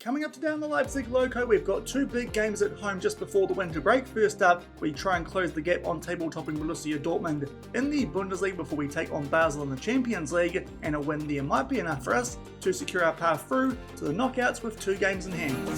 Coming up today on the Leipzig Loko, we've got two big games at home just before the winter break. First up, we try and close the gap on table-topping Borussia Dortmund in the Bundesliga before we take on Basel in the Champions League, and a win there might be enough for us to secure our path through to the knockouts with two games in hand.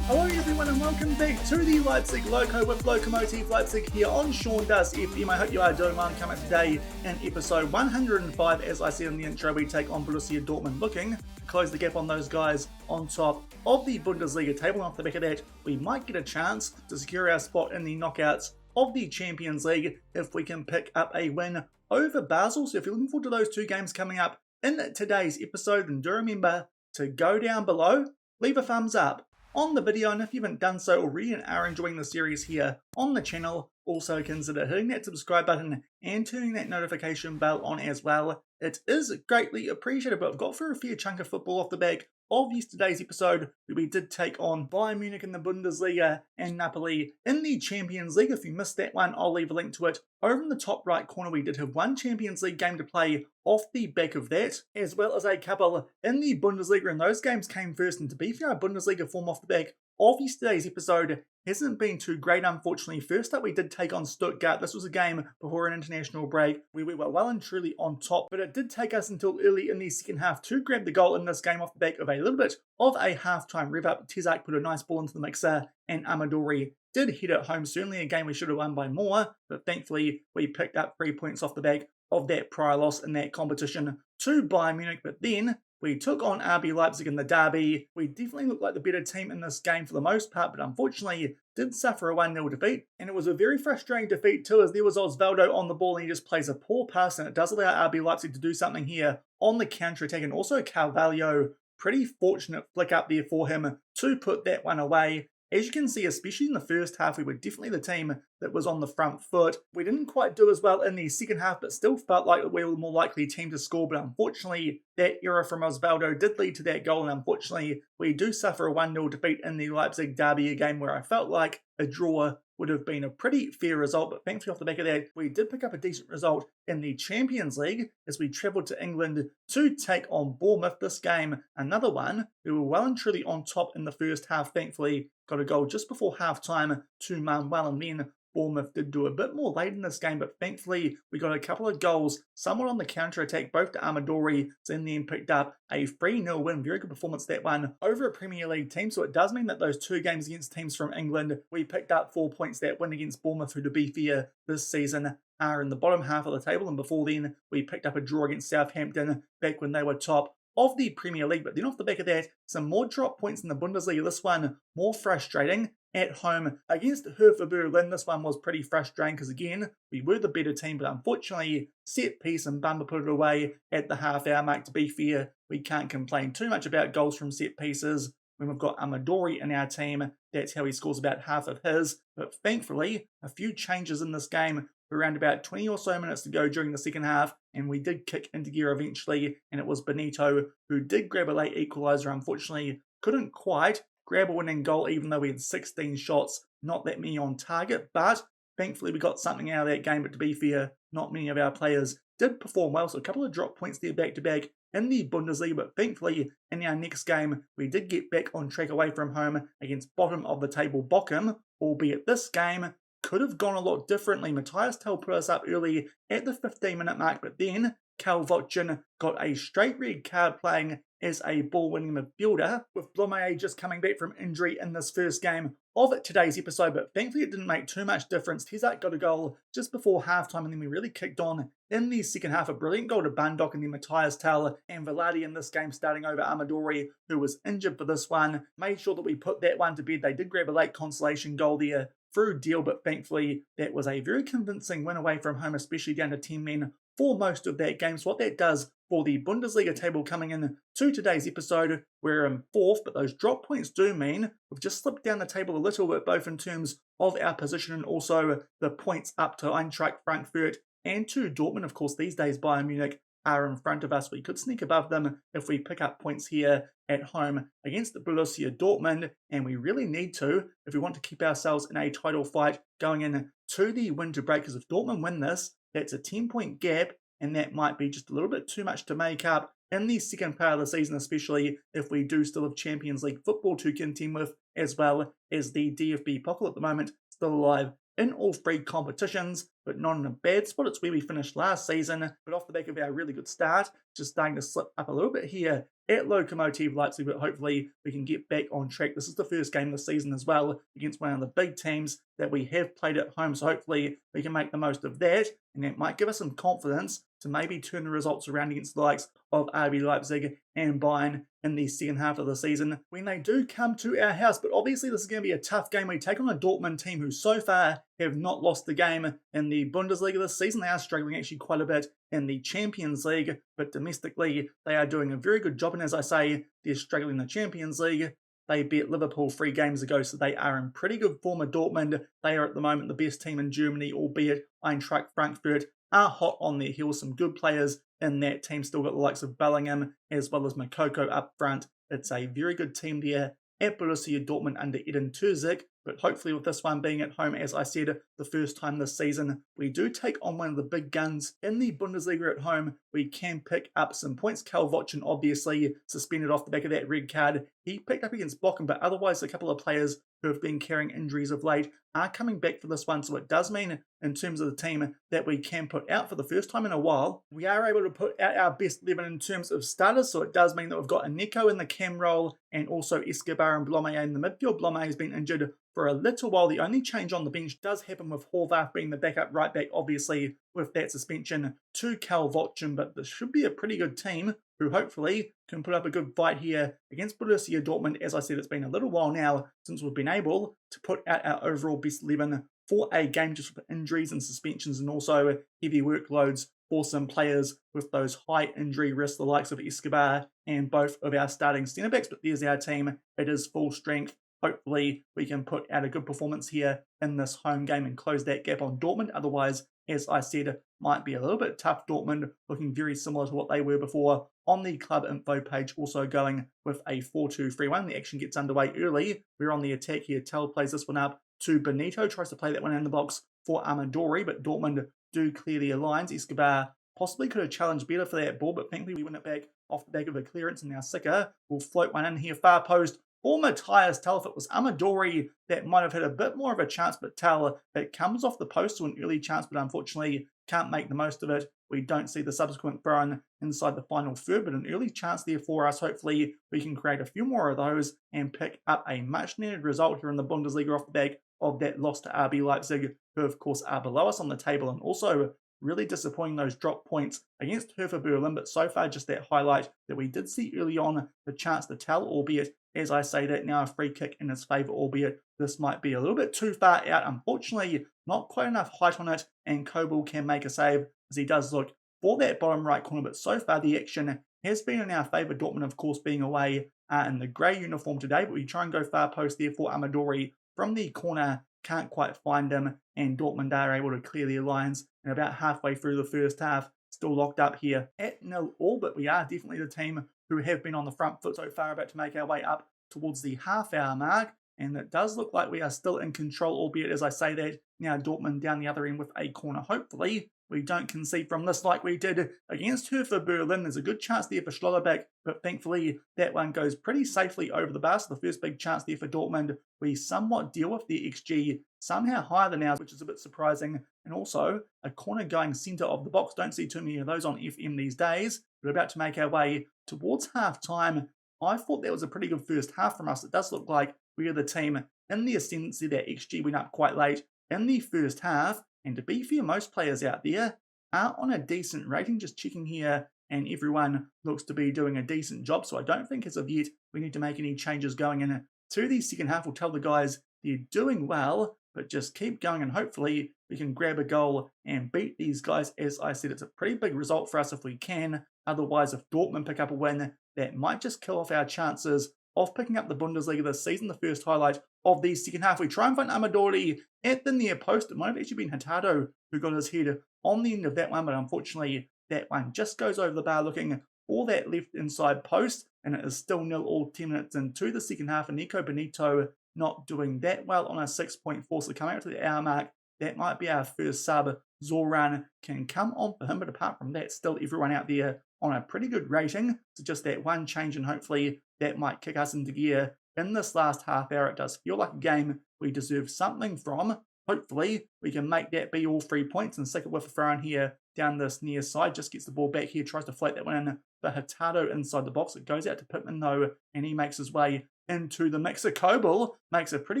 Hello everyone and welcome back to the Leipzig Loko with Lokomotive Leipzig here on Sean Does FM. I hope you are doing well and coming up today in episode 105. As I said in the intro, we take on Borussia Dortmund, looking to close the gap on those guys on top of the Bundesliga table. And off the back of that, we might get a chance to secure our spot in the knockouts of the Champions League if we can pick up a win over Basel. So if you're looking forward to those two games coming up in today's episode, then do remember to go down below, leave a thumbs up on the video, and if you haven't done so already and are enjoying the series here on the channel, also consider hitting that subscribe button and turning that notification bell on as well. It is greatly appreciated, but I've got for a fair chunk of football off the back of yesterday's episode where we did take on Bayern Munich in the Bundesliga and Napoli in the Champions League. If you missed that one, I'll leave a link to it over in the top right corner. We did have one Champions League game to play off the back of that, as well as a couple in the Bundesliga, and those games came first. And to be fair, our Bundesliga form off the back of yesterday's episode hasn't been too great, unfortunately. First up, we did take on Stuttgart. This was a game before an international break where we were well and truly on top, but it did take us until early in the second half to grab the goal in this game off the back of a little bit of a half-time rev-up. Tezak put a nice ball into the mixer, and Amadori did hit it home. Certainly a game we should have won by more, but thankfully we picked up 3 points off the back of that prior loss in that competition to Bayern Munich. But then we took on RB Leipzig in the derby. We definitely looked like the better team in this game for the most part, but unfortunately did suffer a 1-0 defeat. And it was a very frustrating defeat too, as there was Osvaldo on the ball and he just plays a poor pass, and it does allow RB Leipzig to do something here on the counter-attack. And also Carvalho, pretty fortunate flick up there for him to put that one away. As you can see, especially in the first half, we were definitely the team that was on the front foot. We didn't quite do as well in the second half, but still felt like we were the more likely team to score. But unfortunately, that error from Osvaldo did lead to that goal. And unfortunately, we do suffer a 1-0 defeat in the Leipzig derby, a game where I felt like a draw would have been a pretty fair result. But thankfully, off the back of that, we did pick up a decent result in the Champions League as we travelled to England to take on Bournemouth. This game, another one, we were well and truly on top in the first half. Thankfully, got a goal just before half-time to Manuel, and then Bournemouth did do a bit more late in this game, but thankfully we got a couple of goals, somewhat on the counter-attack, both to Amadori, and then picked up a 3-0 win. Very good performance, that one, over a Premier League team. So it does mean that those two games against teams from England, we picked up 4 points. That win against Bournemouth, who to be fair this season are in the bottom half of the table, and before then we picked up a draw against Southampton back when they were top of the Premier League. But then off the back of that, some more drop points in the Bundesliga. This one more frustrating at home against Hertha Berlin. This one was pretty frustrating because, again, we were the better team, but unfortunately set piece and Bamba put it away at the half-hour mark. To be fair, we can't complain too much about goals from set pieces when we've got Amadori in our team. That's how he scores about half of his. But thankfully, a few changes in this game. Around about 20 or so minutes to go during the second half, and we did kick into gear eventually, and it was Benito who did grab a late equaliser. Unfortunately, couldn't quite grab a winning goal, even though we had 16 shots, not that many on target, but thankfully we got something out of that game. But to be fair, not many of our players did perform well, so a couple of drop points there back-to-back in the Bundesliga. But thankfully, in our next game, we did get back on track away from home against bottom of the table Bochum, albeit this game could have gone a lot differently. Matthias Tell put us up early at the 15-minute mark, but then Calvocin got a straight red card playing as a ball-winning midfielder, with Blomaye just coming back from injury in this first game of today's episode. But thankfully it didn't make too much difference. Tezak got a goal just before halftime, and then we really kicked on in the second half. A brilliant goal to Bandok, and then Matthias Tell and Veladi in this game starting over Amadori, who was injured for this one. Made sure that we put that one to bed. They did grab a late consolation goal there through deal, but thankfully that was a very convincing win away from home, especially down to 10 men for most of that game. So what that does for the Bundesliga table coming in to today's episode, we're in fourth, but those drop points do mean we've just slipped down the table a little bit, both in terms of our position and also the points up to Eintracht Frankfurt and to Dortmund. Of course, these days Bayern Munich are in front of us. We could sneak above them if we pick up points here at home against the Borussia Dortmund, and we really need to if we want to keep ourselves in a title fight going into the winter break, because if Dortmund win this, that's a 10-point gap, and that might be just a little bit too much to make up in the second part of the season, especially if we do still have Champions League football to contend with, as well as the DFB Pokal at the moment still alive in all three competitions, but not in a bad spot. It's where we finished last season, but off the back of our really good start, just starting to slip up a little bit here at Lokomotive Leipzig, but hopefully we can get back on track. This is the first game of the season as well against one of the big teams that we have played at home, so hopefully we can make the most of that, and that might give us some confidence to maybe turn the results around against the likes of RB Leipzig and Bayern in the second half of the season when they do come to our house. But obviously this is going to be a tough game. We take on a Dortmund team who so far have not lost the game in the Bundesliga this season. They are struggling actually quite a bit in the Champions League, but domestically they are doing a very good job, and as I say, they're struggling in the Champions League. They beat Liverpool 3 games ago, so they are in pretty good form of Dortmund. They are at the moment the best team in Germany, albeit Eintracht Frankfurt are hot on their heels. Some good players in that team. Still got the likes of Bellingham as well as Makoko up front. It's a very good team there at Borussia Dortmund under Edin Terzic. But hopefully with this one being at home, as I said, the first time this season, we do take on one of the big guns in the Bundesliga at home. We can pick up some points. Kalvocin obviously suspended off the back of that red card. He picked up against Bochum, but otherwise a couple of players who have been carrying injuries of late are coming back for this one. So it does mean, in terms of the team that we can put out for the first time in a while, we are able to put out our best 11 in terms of starters. So it does mean that we've got Aneko in the cam role and also Escobar and Blome in the midfield. Blome has been injured for a little while. The only change on the bench does happen with Horvath being the backup right back, obviously with that suspension to Kalvocin, but this should be a pretty good team who hopefully can put up a good fight here against Borussia Dortmund. As I said, it's been a little while now since we've been able to put out our overall best 11 for a game, just with injuries and suspensions and also heavy workloads for some players with those high injury risks, the likes of Escobar and both of our starting centre-backs. But there's our team. It is full strength. Hopefully we can put out a good performance here in this home game and close that gap on Dortmund. Otherwise, as I said, might be a little bit tough. Dortmund looking very similar to what they were before on the club info page, also going with a 4-2-3-1. The action gets underway early. We're on the attack here. Tell plays this one up to Benito, tries to play that one in the box for Amadori, but Dortmund do clear their lines. Escobar possibly could have challenged better for that ball, but thankfully we win it back off the back of a clearance, and now Sika will float one in here, far post for Matthias Tell. If it was Amadori, that might have had a bit more of a chance, but Tell, it comes off the post to an early chance, but unfortunately can't make the most of it. We don't see the subsequent throw-in inside the final third, but an early chance there for us. Hopefully we can create a few more of those and pick up a much-needed result here in the Bundesliga off the back of that loss to RB Leipzig, who of course are below us on the table, and also really disappointing those drop points against Hertha Berlin, but so far just that highlight that we did see early on, the chance to Tell, albeit, as I say that now, a free kick in his favour, albeit this might be a little bit too far out. Unfortunately, not quite enough height on it, and Kobel can make a save as he does look for that bottom right corner, but so far the action has been in our favour. Dortmund, of course, being away in the grey uniform today, but we try and go far post there for Amadori from the corner. Can't quite find him, and Dortmund are able to clear their lines. And about halfway through the first half, still locked up here at 0-0, but we are definitely the team who have been on the front foot so far, about to make our way up towards the half-hour mark. And it does look like we are still in control, albeit as I say that, now Dortmund down the other end with a corner. Hopefully we don't concede from this like we did against Hertha Berlin. There's a good chance there for Schlotterbeck, but thankfully that one goes pretty safely over the bar. So the first big chance there for Dortmund, we somewhat deal with the XG somehow higher than ours, which is a bit surprising. And also a corner going centre of the box. Don't see too many of those on FM these days. We're about to make our way towards half-time. I thought that was a pretty good first half from us. It does look like we are the team in the ascendancy. That XG went up quite late in the first half. And to be fair, most players out there are on a decent rating. Just checking here, and everyone looks to be doing a decent job. So I don't think as of yet we need to make any changes going in to the second half. We'll tell the guys they're doing well, but just keep going and hopefully we can grab a goal and beat these guys. As I said, it's a pretty big result for us if we can. Otherwise, if Dortmund pick up a win, that might just kill off our chances of picking up the Bundesliga this season. The first highlight of the second half, we try and find Amadori at the near post. It might have actually been Hurtado who got his head on the end of that one, but unfortunately that one just goes over the bar looking for that left inside post, and it is still 0-all 10 minutes into the second half, and Nico Benito not doing that well on a 6.4, so coming up to the hour mark, that might be our first sub. Zoran can come on for him, but apart from that, still everyone out there on a pretty good rating. So just that one change, and hopefully that might kick us into gear in this last half hour. It does feel like a game we deserve something from. Hopefully we can make that be all 3 points and stick it with a throw in here down this near side. Just gets the ball back here, tries to float that one in for Hurtado inside the box. It goes out to Pittman though, and he makes his way into the mixer. Kobel makes a pretty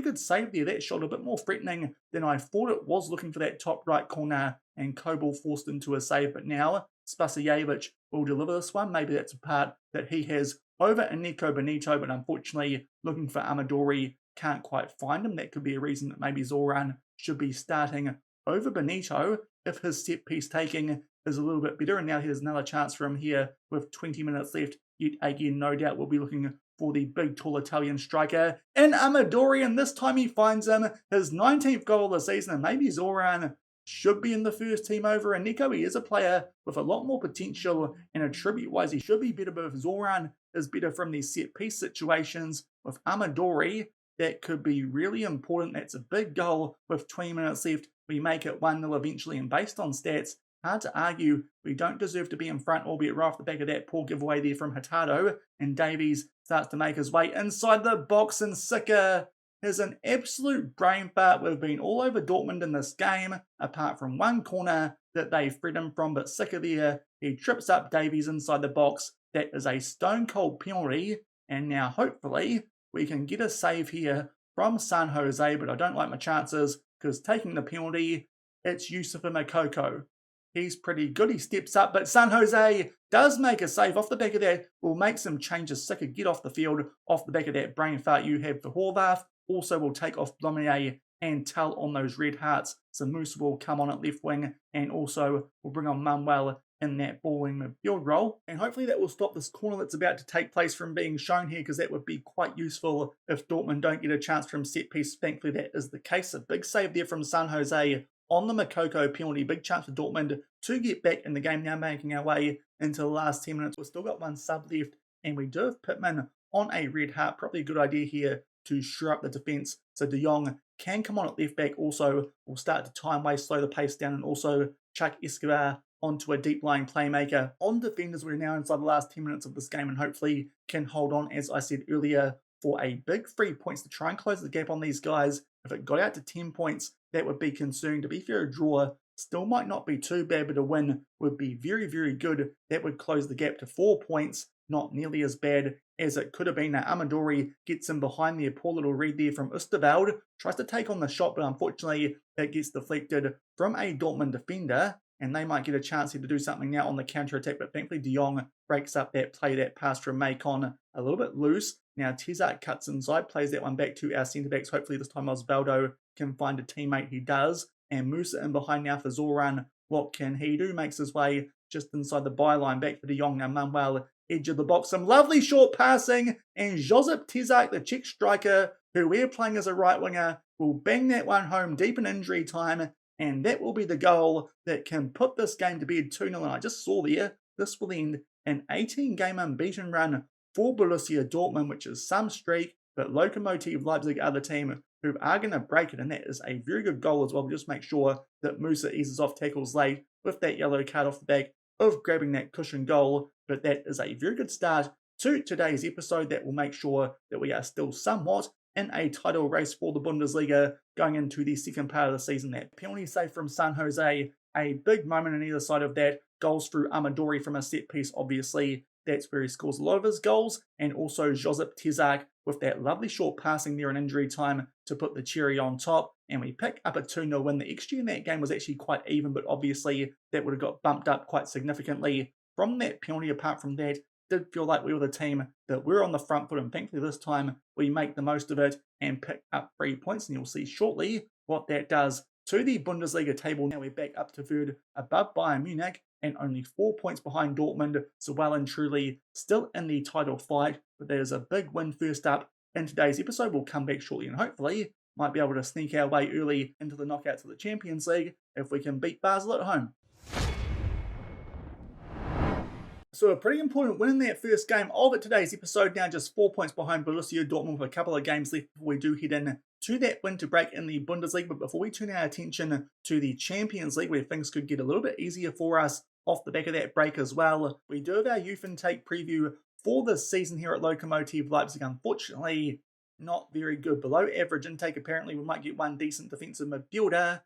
good save there. That shot a bit more threatening than I thought it was, looking for that top right corner, and Kobel forced into a save. But now Spasijevic will deliver this one. Maybe that's a part that he has over Nico Benito, but unfortunately looking for Amadori, can't quite find him. That could be a reason that maybe Zoran should be starting over Benito if his set piece taking is a little bit better. And now here's another chance for him here with 20 minutes left. Yet again, no doubt we'll be looking for the big, tall Italian striker in Amadori, and this time he finds him, his 19th goal of the season, and maybe Zoran should be in the first team over Nico. He is a player with a lot more potential, and attribute-wise he should be better, but if Zoran is better from these set-piece situations with Amadori, that could be really important. That's a big goal with 20 minutes left. We make it 1-0 eventually, and based on stats, hard to argue we don't deserve to be in front, albeit right off the back of that poor giveaway there from Hurtado. And Davies starts to make his way inside the box, and Sicker is an absolute brain fart. We've been all over Dortmund in this game, apart from one corner that they freed him from, but Sicker there, he trips up Davies inside the box. That is a stone cold penalty, and now hopefully we can get a save here from San Jose, but I don't like my chances because taking the penalty, it's Yusufa Makoko. He's pretty good. He steps up, but San Jose does make a save. Off the back of that, will make some changes. Sicker get off the field off the back of that brain fart you have for Horvath. Also will take off Blomier and Tell on those red hearts. So Moose will come on at left wing, and also will bring on Manuel in that ball-in midfield role. And hopefully that will stop this corner that's about to take place from being shown here, because that would be quite useful if Dortmund don't get a chance from set piece. Thankfully that is the case. A big save there from San Jose on the Makoko penalty. Big chance for Dortmund to get back in the game, now making our way into the last 10 minutes. We've still got one sub left, and we do have Pittman on a red heart. Probably a good idea here to shore up the defence, so De Jong can come on at left back. Also will start to time waste, slow the pace down, and also chuck Escobar onto a deep lying playmaker. On defenders, we're now inside the last 10 minutes of this game, and hopefully can hold on, as I said earlier, for a big 3 points to try and close the gap on these guys. If it got out to 10 points, that would be concerning. To be fair, a draw still might not be too bad, but a win would be very, very good. That would close the gap to 4 points. Not nearly as bad as it could have been. Now Amadori gets in behind there. Poor little read there from Oosterweld. Tries to take on the shot, but unfortunately it gets deflected from a Dortmund defender, and they might get a chance here to do something now on the counter-attack, but thankfully De Jong breaks up that play, that pass from Macon a little bit loose. Now Tezak cuts inside, plays that one back to our centre-backs. Hopefully this time Osvaldo can find a teammate. He does, and Musa in behind now for Zoran. What can he do? Makes his way just inside the byline, back for De Jong. Now Manuel, edge of the box, some lovely short passing, and Josip Tezak, the Czech striker, who we're playing as a right winger, will bang that one home deep in injury time, and that will be the goal that can put this game to bed 2-0. And I just saw there, this will end an 18-game unbeaten run for Borussia Dortmund, which is some streak, but Lokomotive Leipzig are the team who are going to break it, and that is a very good goal as well. Just make sure that Musa eases off tackles late with that yellow card off the back of grabbing that cushion goal, but that is a very good start to today's episode that will make sure that we are still somewhat in a title race for the Bundesliga going into the second part of the season. That penalty save from San Jose, a big moment on either side of that. Goals through Amadori from a set piece, obviously. That's where he scores a lot of his goals, and also Josip Tezak with that lovely short passing there in injury time to put the cherry on top, and we pick up a 2-0 win. The XG in that game was actually quite even, but obviously that would have got bumped up quite significantly from that penalty. Apart from that, did feel like we were the team that were on the front foot, and thankfully this time we make the most of it and pick up 3 points, and you'll see shortly what that does to the Bundesliga table. Now we're back up to third above Bayern Munich and only 4 points behind Dortmund, so well and truly still in the title fight, but there's a big win first up in today's episode. We'll come back shortly and hopefully might be able to sneak our way early into the knockouts of the Champions League if we can beat Basel at home. So a pretty important win in that first game of today's episode, now just 4 points behind Borussia Dortmund with a couple of games left before we do head in to that winter break in the Bundesliga. But before we turn our attention to the Champions League, where things could get a little bit easier for us off the back of that break as well, we do have our youth intake preview for this season here at Lokomotive Leipzig. Unfortunately, not very good. Below average intake. Apparently we might get one decent defensive midfielder,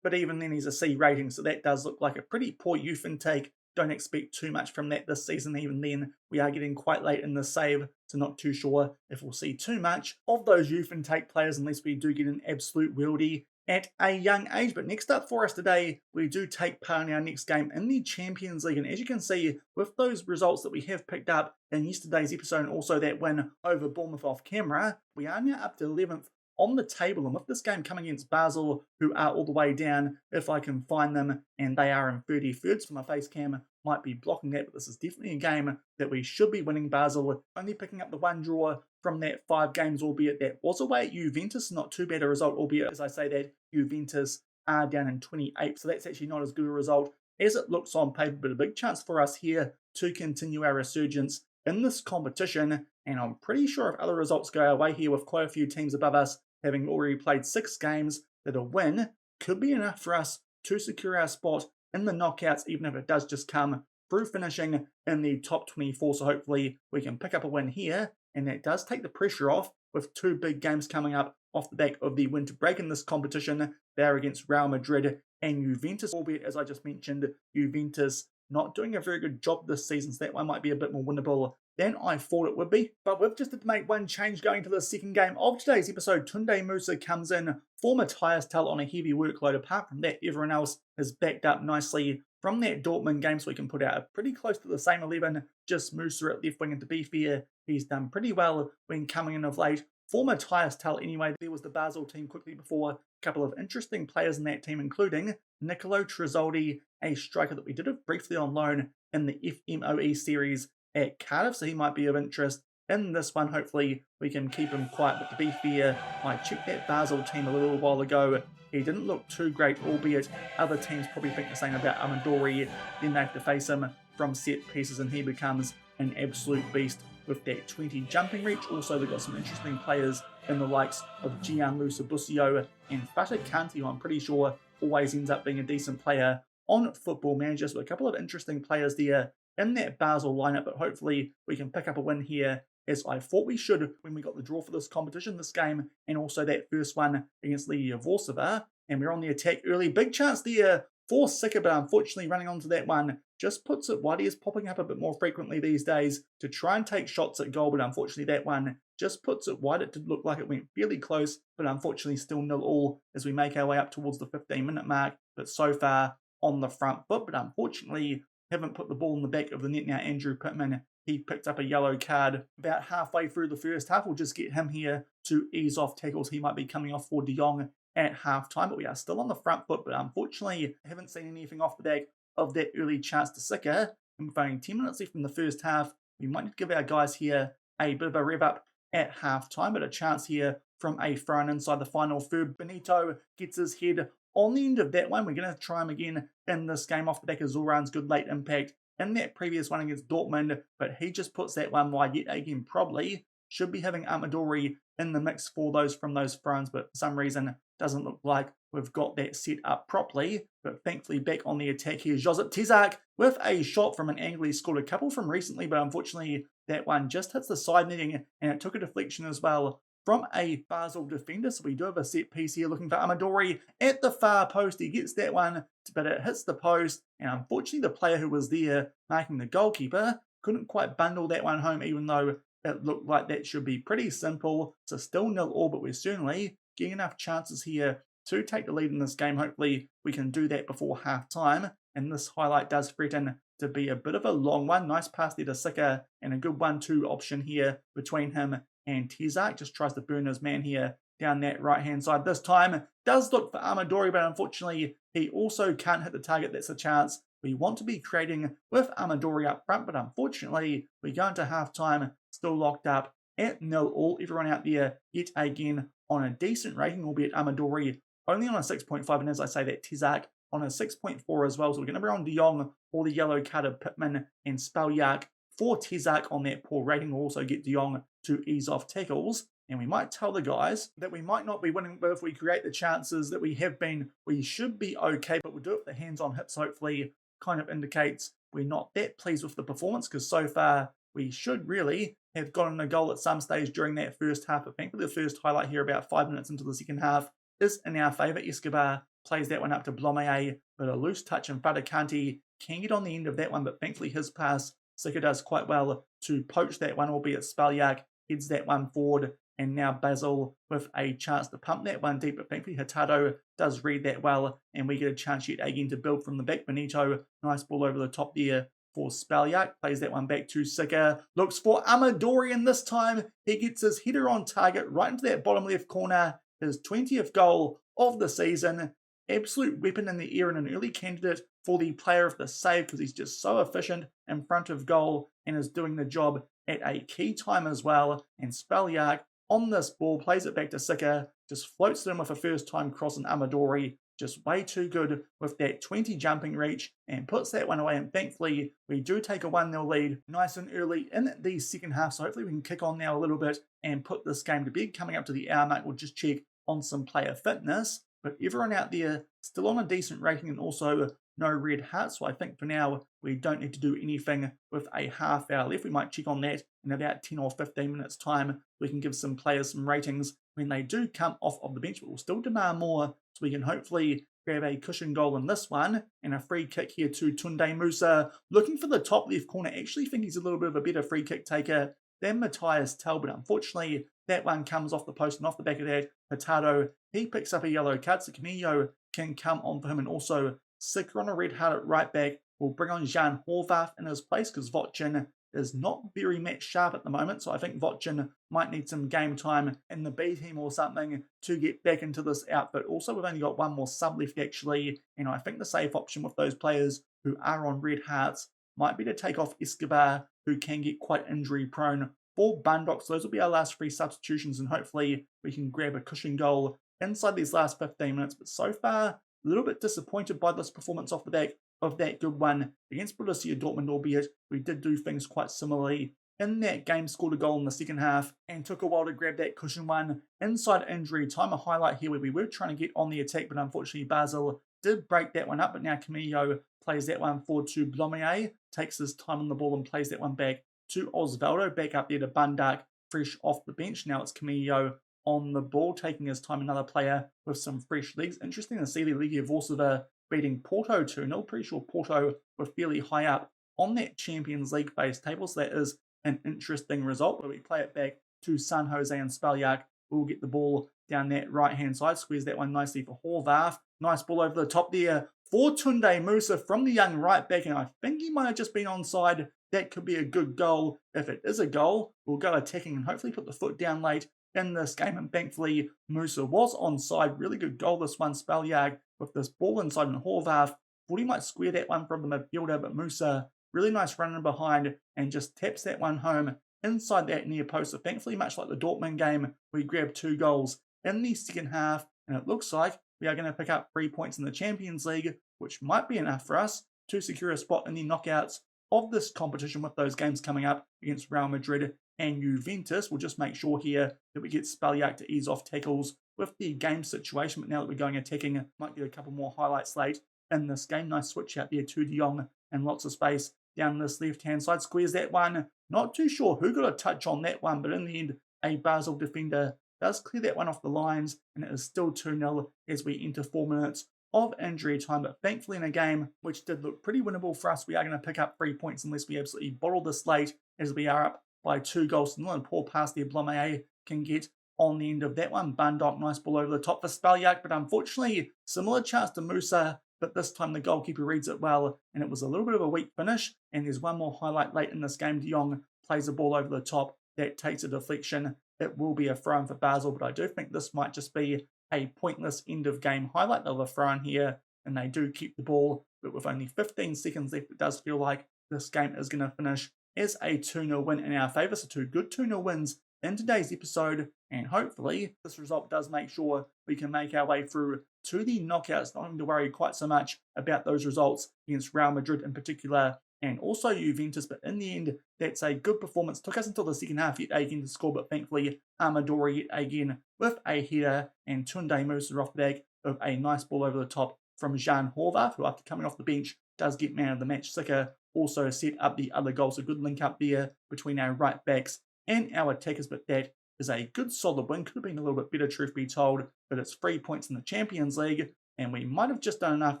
but even then he's a C rating, so that does look like a pretty poor youth intake. Don't expect too much from that this season. Even then, we are getting quite late in the save, so not too sure if we'll see too much of those youth intake players unless we do get an absolute wieldy at a young age. But next up for us today, we do take part in our next game in the Champions League. And as you can see, with those results that we have picked up in yesterday's episode and also that win over Bournemouth off camera, we are now up to 11th on the table, and with this game coming against Basel, who are all the way down, if I can find them, and they are in 33rd, so my face cam might be blocking that, but this is definitely a game that we should be winning. Basel only picking up the one draw from that 5 games, albeit that was away at Juventus, not too bad a result, albeit as I say that, Juventus are down in 28th, so that's actually not as good a result as it looks on paper, but a big chance for us here to continue our resurgence in this competition. And I'm pretty sure if other results go our way here, with quite a few teams above us having already played 6 games, that a win could be enough for us to secure our spot in the knockouts, even if it does just come through finishing in the top 24. So hopefully we can pick up a win here, and that does take the pressure off with 2 big games coming up off the back of the winter break in this competition. They're against Real Madrid and Juventus, albeit, as I just mentioned, Juventus not doing a very good job this season, so that one might be a bit more winnable than I thought it would be. But we've just had to make one change going to the second game of today's episode. Tunde Musa comes in for Matthias Tell on a heavy workload. Apart from that, everyone else is backed up nicely from that Dortmund game, so we can put out a pretty close to the same 11, just Musa at left wing. And to be fair, he's done pretty well when coming in of late. For Matthias Tell anyway, there was the Basel team quickly before. A couple of interesting players in that team, including Nicolo Tresoldi, a striker that we did have briefly on loan in the FMOE series at Cardiff, so he might be of interest in this one. Hopefully we can keep him quiet, but to be fair, I checked that Basel team a little while ago. He didn't look too great, albeit other teams probably think the same about Amadori. Then they have to face him from set pieces, and he becomes an absolute beast with that 20 jumping reach. Also, they've got some interesting players in the likes of Gianluca Busio and Fata Kanti, who I'm pretty sure always ends up being a decent player on Football Manager. So a couple of interesting players there in that Basel lineup, but hopefully we can pick up a win here, as I thought we should when we got the draw for this competition, this game, and also that first one against Legia Warsaw. And we're on the attack early. Big chance there for Sika, but unfortunately running onto that one just puts it wide. He is popping up a bit more frequently these days to try and take shots at goal, but unfortunately that one just puts it wide. It did look like it went fairly close, but unfortunately still 0-0 as we make our way up towards the 15-minute mark, but so far on the front foot. But unfortunately haven't put the ball in the back of the net now. Andrew Pittman, he picked up a yellow card about halfway through the first half. We'll just get him here to ease off tackles. He might be coming off for De Jong at half-time, but we are still on the front foot, but unfortunately haven't seen anything off the back of that early chance to Sika. And with only 10 minutes left in the first half, we might need to give our guys here a bit of a rev up at half-time, but a chance here from a throw-in inside the final third. Benito gets his head on the end of that one. We're going to try him again in this game off the back of Zoran's good late impact in that previous one against Dortmund, but he just puts that one wide yet again. Probably should be having Amadori in the mix for those from those throws, but for some reason doesn't look like we've got that set up properly. But thankfully back on the attack here, Josip Tezak with a shot from an angle. He scored a couple from recently, but unfortunately that one just hits the side netting, and it took a deflection as well from a Basel defender. So we do have a set piece here looking for Amadori at the far post. He gets that one, but it hits the post, and unfortunately the player who was there marking the goalkeeper couldn't quite bundle that one home, even though it looked like that should be pretty simple. So still 0-0, but we're certainly getting enough chances here to take the lead in this game. Hopefully we can do that before half-time, and this highlight does threaten to be a bit of a long one. Nice pass there to Sika, and a good 1-2 option here between him and Tezak. Just tries to burn his man here down that right-hand side. This time does look for Amadori, but unfortunately he also can't hit the target. That's a chance we want to be creating with Amadori up front, but unfortunately we go into half-time still locked up at 0-0. Everyone out there yet again on a decent rating, albeit Amadori only on a 6.5, and as I say, that Tezak on a 6.4 as well. So we're going to be on De Jong or the yellow carded Pittman and Spaljak for Tezak on that poor rating. We'll also get De Jong to ease off tackles. And we might tell the guys that we might not be winning, but if we create the chances that we have been, we should be okay. But we'll do it with the hands on hips, hopefully. Kind of indicates we're not that pleased with the performance, because so far we should really have gotten a goal at some stage during that first half. But thankfully the first highlight here about 5 minutes into the second half is in our favour. Escobar plays that one up to Blomier, but a loose touch, and Fadakanti can get on the end of that one, but thankfully his pass, Sika does quite well to poach that one, albeit Spaljak heads that one forward, and now Basel with a chance to pump that one deep, but thankfully Hurtado does read that well, and we get a chance yet again to build from the back. Benito, nice ball over the top there for Spaljak, plays that one back to Sika, looks for Amadori, and this time he gets his header on target right into that bottom left corner, his 20th goal of the season. Absolute weapon in the air and an early candidate for the player of the save, because he's just so efficient in front of goal and is doing the job at a key time as well. And Spaljak on this ball plays it back to Sika, just floats it in with a first time cross, and Amadori just way too good with that 20 jumping reach and puts that one away. And thankfully we do take a 1-0 lead nice and early in the second half, so hopefully we can kick on now a little bit and put this game to bed. Coming up to the hour mark, we'll just check on some player fitness, but everyone out there still on a decent rating and also no red hearts. So I think for now we don't need to do anything with a half hour left. We might check on that in about 10 or 15 minutes time. We can give some players some ratings when they do come off of the bench, but we'll still demand more, so we can hopefully grab a cushion goal in this one. And a free kick here to Tunde Musa, looking for the top left corner. Actually think he's a little bit of a better free kick taker than Matthias Talbot. Unfortunately that one comes off the post, and off the back of that Hurtado, he picks up a yellow card, so Camillo can come on for him. And also Sika on a red heart at right back will bring on Jan Horvath in his place, because Vochin is not very match sharp at the moment. So I think Vochin might need some game time in the B team or something to get back into this outfit. Also, we've only got one more sub left actually, and I think the safe option with those players who are on red hearts might be to take off Escobar, who can get quite injury prone, for Bundock. So those will be our last 3 substitutions, and hopefully we can grab a cushion goal inside these last 15 minutes. But so far, a little bit disappointed by this performance off the back of that good one against Borussia Dortmund, albeit we did do things quite similarly in that game. Scored a goal in the second half and took a while to grab that cushion one inside injury time. A highlight here where we were trying to get on the attack, but unfortunately Basel did break that one up. But now Camillo plays that one forward to Blomier, takes his time on the ball and plays that one back to Osvaldo, back up there to Bundock, fresh off the bench. Now it's Camillo on the ball, taking his time, another player with some fresh legs. Interesting to see the Legia Warsaw beating Porto 2-0. Pretty sure Porto were fairly high up on that Champions League base table, so that is an interesting result. But we play it back to San Jose, and Spaljak will get the ball down that right hand side, squares that one nicely for Horvath. Nice ball over the top there for Tunde Musa from the young right back, and I think he might have just been onside. That could be a good goal. If it is a goal, we'll go attacking and hopefully put the foot down late in this game, and thankfully Musa was onside. Really good goal this one. Spaljak with this ball inside, and Horvath thought he might square that one from the midfielder, but Musa really nice running behind and just taps that one home inside that near post. So thankfully, much like the Dortmund game, we grabbed 2 goals in the second half, and it looks like we are going to pick up 3 points in the Champions League, which might be enough for us to secure a spot in the knockouts of this competition, with those games coming up against Real Madrid and Juventus. We'll just make sure here that we get Spaljak to ease off tackles with the game situation. But now that we're going attacking, might get a couple more highlights late in this game. Nice switch out there to De Jong and lots of space down this left-hand side. Squares that one. Not too sure who got a touch on that one, but in the end, a Basel defender does clear that one off the lines, and it is still 2-0 as we enter 4 minutes of injury time. But thankfully, in a game which did look pretty winnable for us, we are going to pick up 3 points unless we absolutely bottle this late, as we are up by 2 goals to 0. And poor pass there, Blomier can get on the end of that one. Bundock, nice ball over the top for Spaljak, but unfortunately, similar chance to Musa, but this time the goalkeeper reads it well, and it was a little bit of a weak finish. And there's one more highlight late in this game. De Jong plays a ball over the top that takes a deflection. It will be a throw-in for Basel, but I do think this might just be a pointless end-of-game highlight. They'll have a throw-in here, and they do keep the ball, but with only 15 seconds left, it does feel like this game is going to finish as a 2-0 win in our favour. So 2 good 2-0 wins in today's episode And hopefully this result does make sure we can make our way through to the knockouts, not having to worry quite so much about those results against Real Madrid in particular and also Juventus. But in the end, that's a good performance. Took us until the second half yet again to score, but thankfully Amadori yet again with a header and Tunde Musa off the back of a nice ball over the top from Jan Horvath, who after coming off the bench does get man of the match. Sika also set up the other goal, so good link up there between our right backs and our attackers, but that is a good solid win. Could have been a little bit better, truth be told, but it's 3 points in the Champions League, and we might have just done enough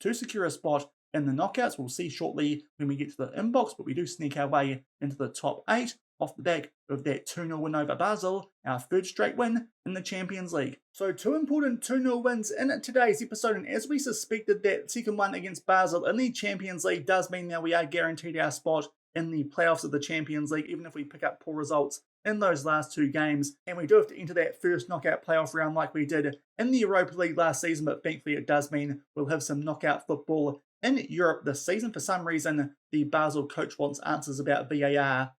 to secure a spot in the knockouts. We'll see shortly when we get to the inbox, but we do sneak our way into the top 8 off the back of that 2-0 win over Basel, our third straight win in the Champions League. So 2 important 2-0 wins in today's episode, and as we suspected, that second one against Basel in the Champions League does mean that we are guaranteed our spot in the playoffs of the Champions League, even if we pick up poor results in those last 2 games. And we do have to enter that first knockout playoff round like we did in the Europa League last season, but thankfully it does mean we'll have some knockout football in Europe this season. For some reason, the Basel coach wants answers about VAR.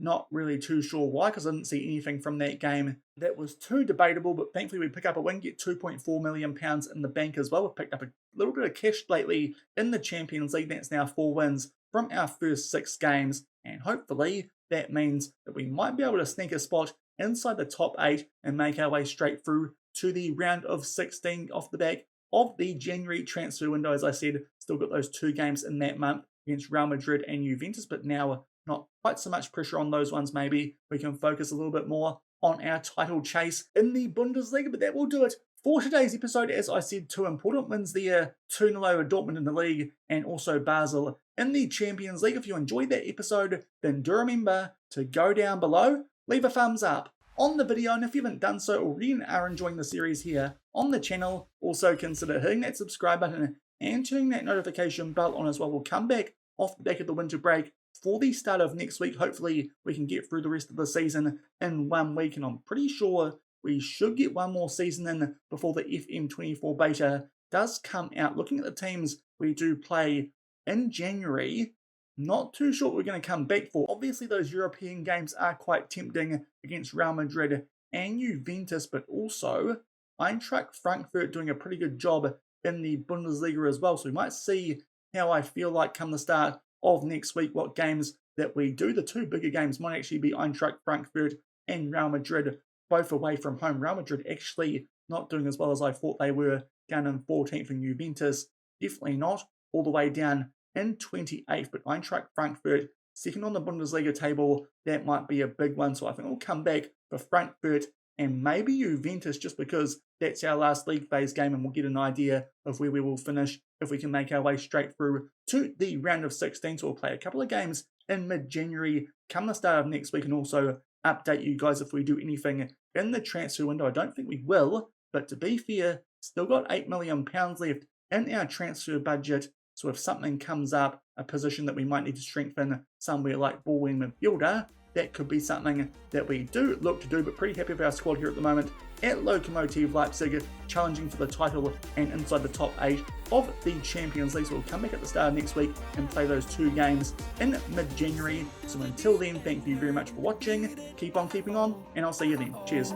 Not really too sure why, because I didn't see anything from that game that was too debatable, but thankfully we pick up a win, get £2.4 million in the bank as well. We've picked up a little bit of cash lately in the Champions League. That's now 4 wins from our first 6 games, and hopefully that means that we might be able to sneak a spot inside the top 8 and make our way straight through to the round of 16 off the back of the January transfer window. As I said, still got those 2 games in that month against Real Madrid and Juventus, but now not quite so much pressure on those ones. Maybe we can focus a little bit more on our title chase in the Bundesliga, but that will do it for today's episode. As I said, 2 important wins there, 2-0 over Dortmund in the league and also Basel in the Champions League. If you enjoyed that episode, then do remember to go down below, leave a thumbs up on the video, and if you haven't done so already and are enjoying the series here on the channel, also consider hitting that subscribe button and turning that notification bell on as well. We'll come back off the back of the winter break for the start of next week. Hopefully we can get through the rest of the season in 1 week, and I'm pretty sure we should get 1 more season in before the FM23 beta does come out. Looking at the teams we do play in January, not too sure what we're going to come back for. Obviously those European games are quite tempting against Real Madrid and Juventus, but also Eintracht Frankfurt doing a pretty good job in the Bundesliga as well. So we might see how I feel like come the start of next week, what games that we do. The 2 bigger games might actually be Eintracht Frankfurt and Real Madrid, both away from home. Real Madrid actually not doing as well as I thought they were, down in 14th, and Juventus definitely not, all the way down in 28th. But Eintracht Frankfurt, second on the Bundesliga table, that might be a big one. So I think we'll come back for Frankfurt and maybe Juventus, just because that's our last league phase game, and we'll get an idea of where we will finish if we can make our way straight through to the round of 16. So we'll play a couple of games in mid-January come the start of next week, and also update you guys if we do anything in the transfer window. I don't think we will, but to be fair, still got £8 million left in our transfer budget. So if something comes up, a position that we might need to strengthen somewhere like ball-in midfielder, that could be something that we do look to do. But pretty happy with our squad here at the moment at Lokomotive Leipzig, challenging for the title and inside the top 8 of the Champions League. So we'll come back at the start of next week and play those 2 games in mid-January. So until then, thank you very much for watching. Keep on keeping on, and I'll see you then. Cheers.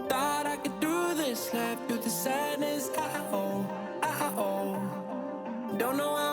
Thought I could do this, laugh through the sadness. Don't know how